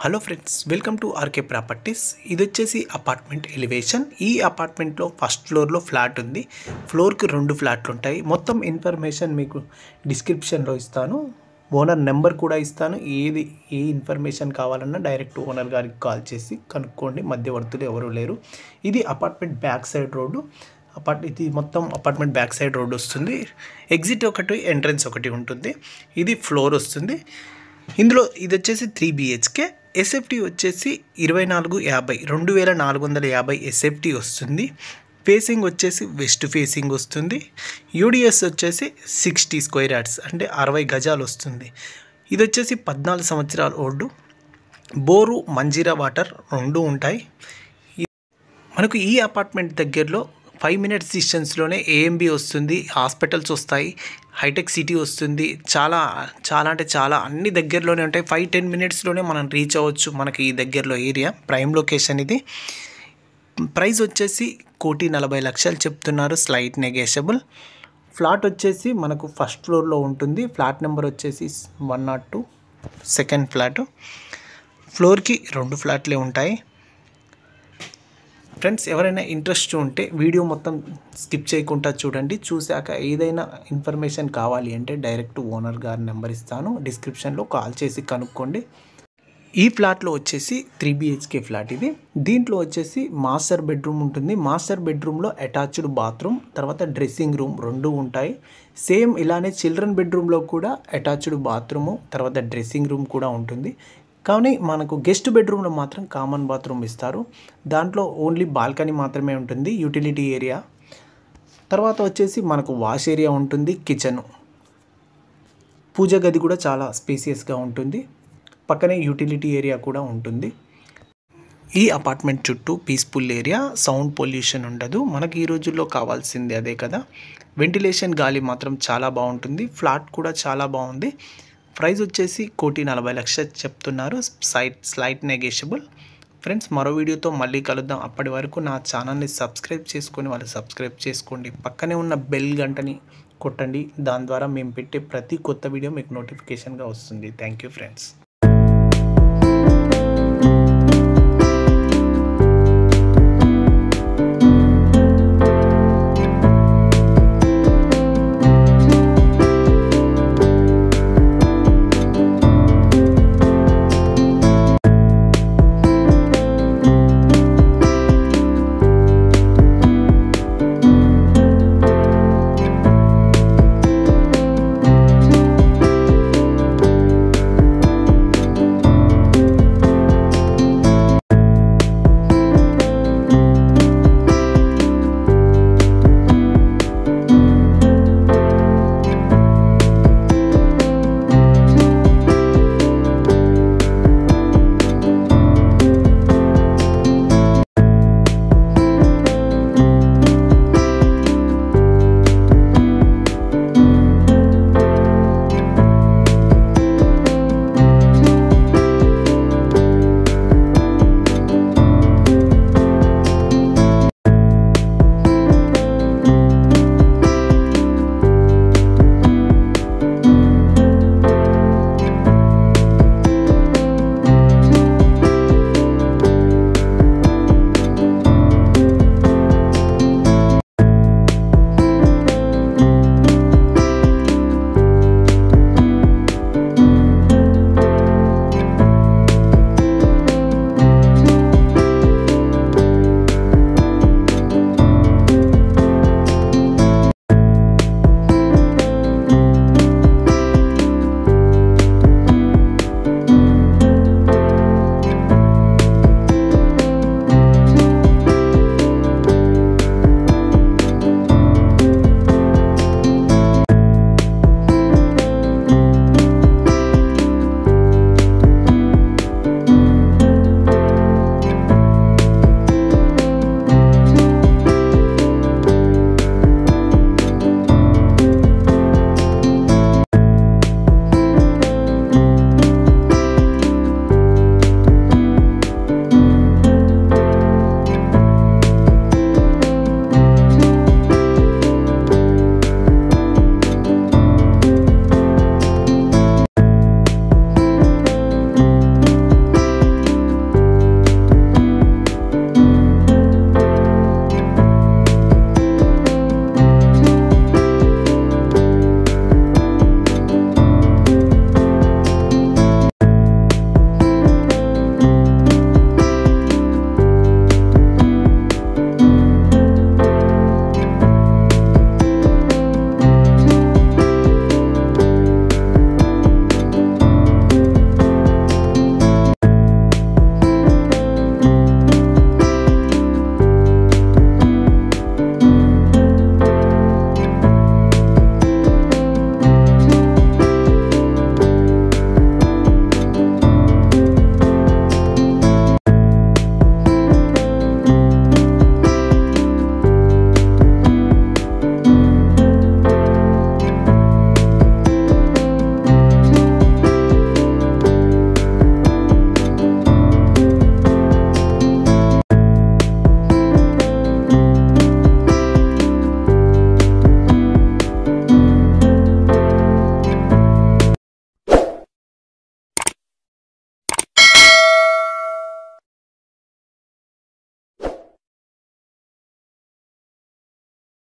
Hello friends, welcome to RK Properties. ఇది వచ్చేసి apartment elevation. ఈ అపార్ట్మెంట్లో ఫస్ట్ ఫ్లోర్లో ఫ్లాట్ ఉంది. ఫ్లోర్కి 2 ఫ్లాట్లు ఉంటాయి. మొత్తం ఇన్ఫర్మేషన్ మీకు డిస్క్రిప్షన్లో ఇస్తాను. ఓనర్ నెంబర్ కూడా ఇస్తాను. ఏ ఇన్ఫర్మేషన్ కావాలన్నా డైరెక్ట్ ఓనర్ గారికి కాల్ చేసి కనుక్కోండి. మధ్యవర్తులు ఎవరు లేరు. ఇది అపార్ట్మెంట్ బ్యాక్ సైడ్ రోడ్డు. ఇది మొత్తం అపార్ట్మెంట్ బ్యాక్ సైడ్ రోడ్ వస్తుంది. ఎగ్జిట్ ఒకటి, ఎంట్రన్స్ ఒకటి ఉంటుంది. ఇది ఫ్లోర్ వస్తుంది. ఇందులో ఇది వచ్చేసి 3 BHK. ఎస్ఎఫ్టీ వచ్చేసి 2450 ఎస్ఎఫ్టీ వస్తుంది. ఫేసింగ్ వచ్చేసి వెస్ట్ ఫేసింగ్ వస్తుంది. యూడిఎస్ వచ్చేసి 60 స్క్వేర్ యార్డ్స్ అంటే 60 గజాలు వస్తుంది. ఇది వచ్చేసి 14 సంవత్సరాల ఓల్డ్. బోరు, మంజీరా వాటర్ 2 ఉంటాయి. మనకు ఈ అపార్ట్మెంట్ దగ్గరలో 5 minutes డిస్టెన్స్లోనే ఏఎంబి వస్తుంది, హాస్పిటల్స్ వస్తాయి, హైటెక్ సిటీ వస్తుంది. చాలా అంటే చాలా అన్ని దగ్గరలోనే ఉంటాయి. 5-10 minutesలోనే మనం రీచ్ అవ్వచ్చు. మనకి ఈ దగ్గరలో ఏరియా ప్రైమ్ లొకేషన్. ఇది ప్రైస్ వచ్చేసి 1,40,00,000 చెప్తున్నారు. Slight negotiable. ఫ్లాట్ వచ్చేసి మనకు ఫస్ట్ ఫ్లోర్లో ఉంటుంది. ఫ్లాట్ నెంబర్ వచ్చేసి 102, సెకండ్ ఫ్లాట్. ఫ్లోర్కి 2 ఫ్లాట్లే ఉంటాయి. ఫ్రెండ్స్, ఎవరైనా ఇంట్రెస్ట్ ఉంటే వీడియో మొత్తం స్కిప్ చేయకుండా చూడండి. చూశాక ఏదైనా ఇన్ఫర్మేషన్ కావాలి అంటే డైరెక్ట్ ఓనర్ గారి నెంబర్ ఇస్తాను. డిస్క్రిప్షన్లో కాల్ చేసి కనుక్కోండి. ఈ ఫ్లాట్లో వచ్చేసి 3 BHK ఫ్లాట్ ఇది. దీంట్లో వచ్చేసి మాస్టర్ బెడ్రూమ్ ఉంటుంది. మాస్టర్ బెడ్రూమ్లో అటాచ్డ్ బాత్రూమ్, తర్వాత డ్రెస్సింగ్ రూమ్ 2 ఉంటాయి. సేమ్ ఇలానే చిల్డ్రన్ బెడ్రూమ్లో కూడా అటాచ్డ్ బాత్రూము, తర్వాత డ్రెస్సింగ్ రూమ్ కూడా ఉంటుంది. కానీ మనకు గెస్ట్ బెడ్రూమ్లో మాత్రం కామన్ బాత్రూమ్ ఇస్తారు. దాంట్లో ఓన్లీ బాల్కనీ మాత్రమే ఉంటుంది, యూటిలిటీ ఏరియా. తర్వాత వచ్చేసి మనకు వాష్ ఏరియా ఉంటుంది, కిచెన్, పూజ గది కూడా చాలా స్పేసియస్గా ఉంటుంది. పక్కనే యూటిలిటీ ఏరియా కూడా ఉంటుంది. ఈ అపార్ట్మెంట్ చుట్టూ పీస్ఫుల్ ఏరియా, సౌండ్ పొల్యూషన్ ఉండదు. మనకి ఈ రోజుల్లో కావాల్సింది అదే కదా. వెంటిలేషన్, గాలి మాత్రం చాలా బాగుంటుంది. ఫ్లాట్ కూడా చాలా బాగుంది. ప్రైస్ వచ్చేసి 1,40,00,000 చెప్తున్నారు. Slight negotiable. ఫ్రెండ్స్, మరో వీడియోతో మళ్ళీ కలుద్దాం. అప్పటి వరకు నా ఛానల్ని సబ్స్క్రైబ్ చేసుకొని సబ్స్క్రైబ్ చేసుకోండి. పక్కనే ఉన్న బెల్ గంటని కొట్టండి. దాని ద్వారా మేము పెట్టే ప్రతి కొత్త వీడియో మీకు నోటిఫికేషన్గా వస్తుంది. Thank you friends.